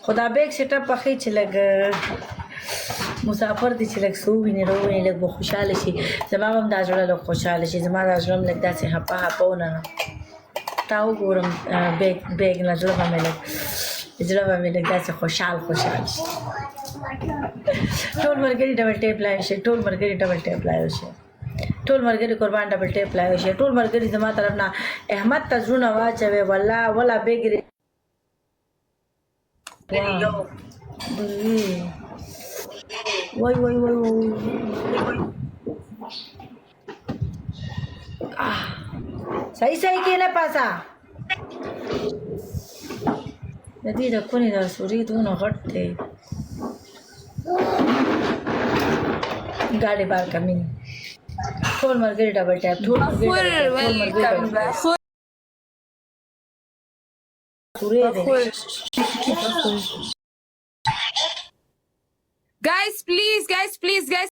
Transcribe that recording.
خدا بیگ سیټاپ پخې چې لګ مسافر دي چې لګ سو ویني وروي لګ خوشاله شي زما هم دا ژړه لګ خوشاله شي زما دا ژړم لګ داسې هپا هپونه تاو ګورم بیگ نه ژړه مې لګ لګ داسې خوشحال شي ټول مرګري ډبل ټیپ لای شي ټول مرګري ډبل ټیپ لای شي ټول مرګري قربان ډبل ټیپ لای شي ټول مرګري زما طرف نه احمد تزونه واچوي والله ولا بیګري وای وای وای صحیح کې نه پاسا د دې د کونی د سوري دونه غټ دی गाड़ी बार कमी ټول مرګري ډبل ټیپ ټول Guys, please,